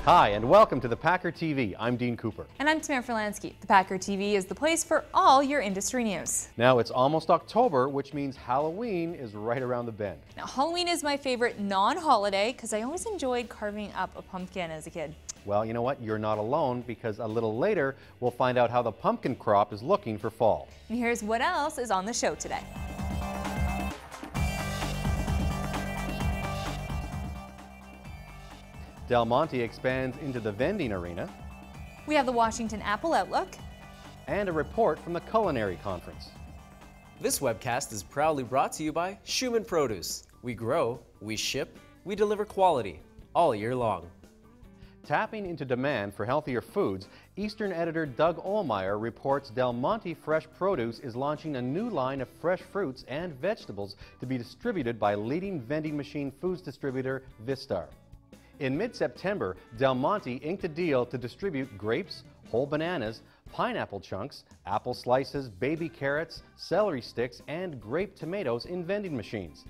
Hi, and welcome to the Packer TV. I'm Dean Cooper. And I'm Tamara Furlansky. The Packer TV is the place for all your industry news. Now, it's almost October, which means Halloween is right around the bend. Now, Halloween is my favorite non-holiday because I always enjoyed carving up a pumpkin as a kid. Well, you know what? You're not alone, because a little later, we'll find out how the pumpkin crop is looking for fall. And here's what else is on the show today. Del Monte expands into the vending arena. We have the Washington Apple Outlook. And a report from the Culinary Conference. This webcast is proudly brought to you by Schumann Produce. We grow, we ship, we deliver quality all year long. Tapping into demand for healthier foods, Eastern editor Doug Ohlmeyer reports Del Monte Fresh Produce is launching a new line of fresh fruits and vegetables to be distributed by leading vending machine foods distributor Vistar. In mid-September, Del Monte inked a deal to distribute grapes, whole bananas, pineapple chunks, apple slices, baby carrots, celery sticks, and grape tomatoes in vending machines.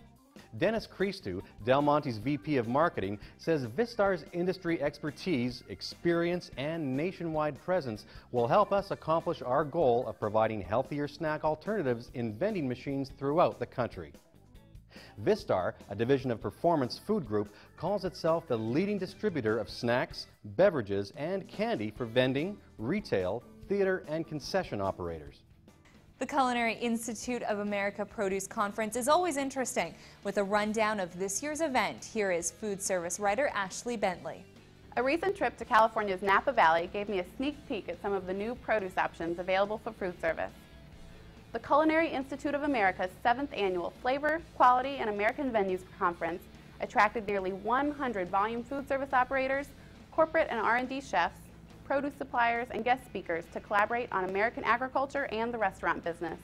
Dennis Christou, Del Monte's VP of Marketing, says Vistar's industry expertise, experience, and nationwide presence will help us accomplish our goal of providing healthier snack alternatives in vending machines throughout the country. Vistar, a division of Performance Food Group, calls itself the leading distributor of snacks, beverages, and candy for vending, retail, theater, and concession operators. The Culinary Institute of America Produce Conference is always interesting. With a rundown of this year's event, here is food service writer Ashley Bentley. A recent trip to California's Napa Valley gave me a sneak peek at some of the new produce options available for food service. The Culinary Institute of America's 7th annual Flavor, Quality, and American Venues Conference attracted nearly 100 volume food service operators, corporate and R&D chefs, produce suppliers, and guest speakers to collaborate on American agriculture and the restaurant business.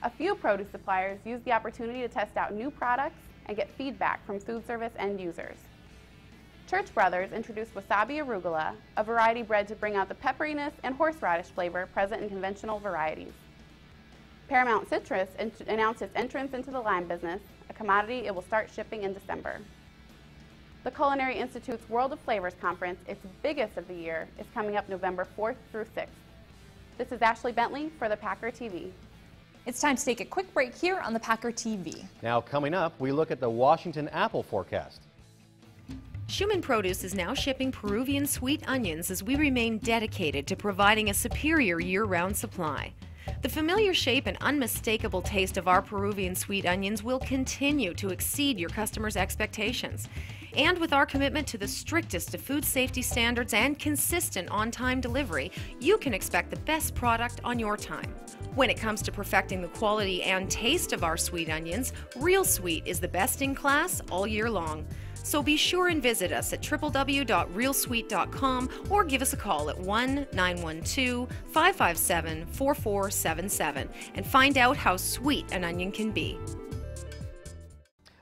A few produce suppliers used the opportunity to test out new products and get feedback from food service end users. Church Brothers introduced wasabi arugula, a variety bred to bring out the pepperiness and horseradish flavor present in conventional varieties. Paramount Citrus announced its entrance into the lime business, a commodity it will start shipping in December. The Culinary Institute's World of Flavors Conference, its biggest of the year, is coming up November 4th through 6th. This is Ashley Bentley for the Packer TV. It's time to take a quick break here on the Packer TV. Now, coming up, we look at the Washington Apple forecast. Schumann Produce is now shipping Peruvian sweet onions as we remain dedicated to providing a superior year-round supply. The familiar shape and unmistakable taste of our Peruvian sweet onions will continue to exceed your customers' expectations. And with our commitment to the strictest of food safety standards and consistent on-time delivery, you can expect the best product on your time. When it comes to perfecting the quality and taste of our sweet onions, Real Sweet is the best in class all year long. So be sure and visit us at www.realsweet.com or give us a call at 1-912-557-4477 and find out how sweet an onion can be.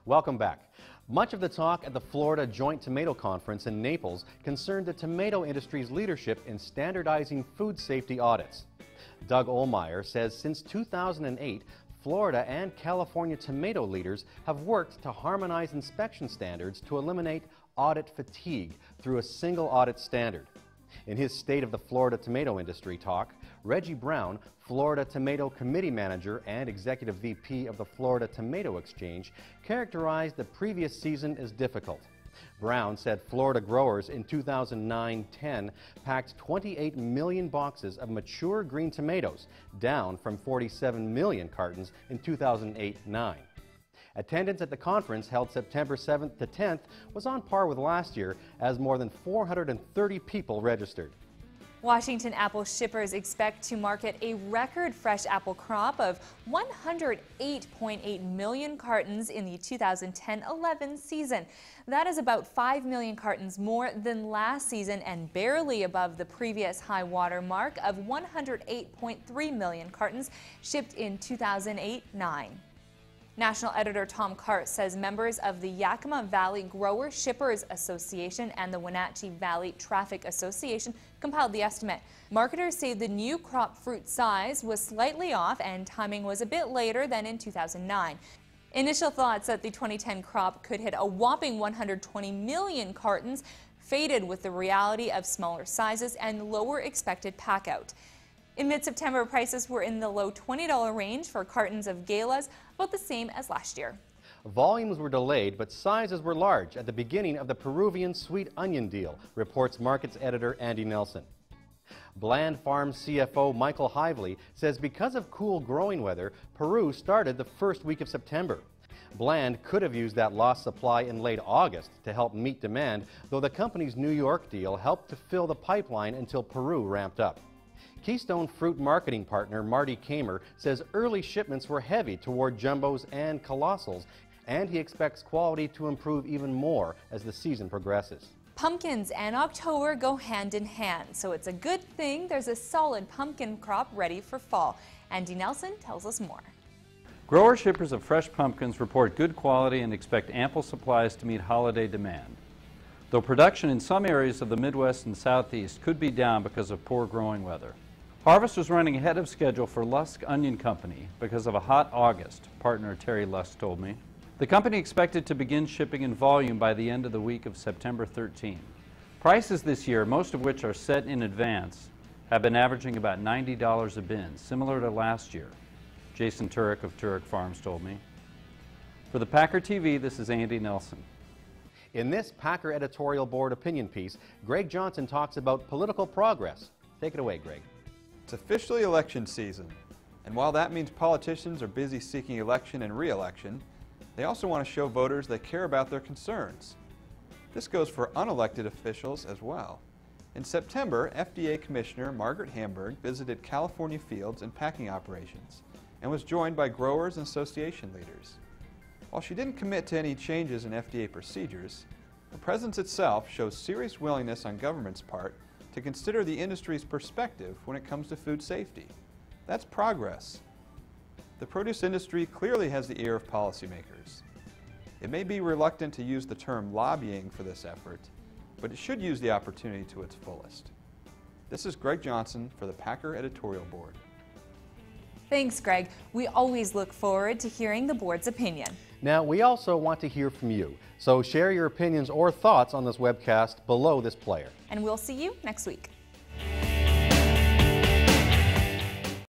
Welcome back. Much of the talk at the Florida Joint Tomato Conference in Naples concerned the tomato industry's leadership in standardizing food safety audits. Doug Ohlmeyer says since 2008, Florida and California tomato leaders have worked to harmonize inspection standards to eliminate audit fatigue through a single audit standard. In his State of the Florida Tomato Industry talk, Reggie Brown, Florida Tomato Committee Manager and Executive VP of the Florida Tomato Exchange, characterized the previous season as difficult. Brown said Florida growers in 2009-10 packed 28 million boxes of mature green tomatoes, down from 47 million cartons in 2008-9. Attendance at the conference, held September 7th to 10th, was on par with last year, as more than 430 people registered. Washington apple shippers expect to market a record fresh apple crop of 108.8 million cartons in the 2010-11 season. That is about 5 million cartons more than last season and barely above the previous high water mark of 108.3 million cartons shipped in 2008-9. National editor Tom Cart says members of the Yakima Valley Grower Shippers Association and the Wenatchee Valley Traffic Association compiled the estimate. Marketers say the new crop fruit size was slightly off and timing was a bit later than in 2009. Initial thoughts that the 2010 crop could hit a whopping 120 million cartons faded with the reality of smaller sizes and lower expected packout. In mid-September, prices were in the low $20 range for cartons of galas, about the same as last year. Volumes were delayed, but sizes were large at the beginning of the Peruvian sweet onion deal, reports markets editor Andy Nelson. Bland Farms CFO Michael Hively says because of cool growing weather, Peru started the first week of September. Bland could have used that lost supply in late August to help meet demand, though the company's New York deal helped to fill the pipeline until Peru ramped up. Keystone Fruit marketing partner Marty Kamer says early shipments were heavy toward jumbos and colossals, and he expects quality to improve even more as the season progresses. Pumpkins and October go hand in hand, so it's a good thing there's a solid pumpkin crop ready for fall. Andy Nelson tells us more. Grower shippers of fresh pumpkins report good quality and expect ample supplies to meet holiday demand. Though production in some areas of the Midwest and Southeast could be down because of poor growing weather. Harvest was running ahead of schedule for Lusk Onion Company because of a hot August, partner Terry Lusk told me. The company expected to begin shipping in volume by the end of the week of September 13. Prices this year, most of which are set in advance, have been averaging about $90 a bin, similar to last year, Jason Turek of Turek Farms told me. For the Packer TV, this is Andy Nelson. In this Packer editorial board opinion piece, Greg Johnson talks about political progress. Take it away, Greg. It's officially election season, and while that means politicians are busy seeking election and re-election, they also want to show voters they care about their concerns. This goes for unelected officials as well. In September, FDA Commissioner Margaret Hamburg visited California fields and packing operations and was joined by growers and association leaders. While she didn't commit to any changes in FDA procedures, her presence itself shows serious willingness on government's part to consider the industry's perspective when it comes to food safety. That's progress. The produce industry clearly has the ear of policymakers. It may be reluctant to use the term lobbying for this effort, but it should use the opportunity to its fullest. This is Greg Johnson for the Packer Editorial Board. Thanks, Greg. We always look forward to hearing the board's opinion. Now, we also want to hear from you, so share your opinions or thoughts on this webcast below this player. And we'll see you next week.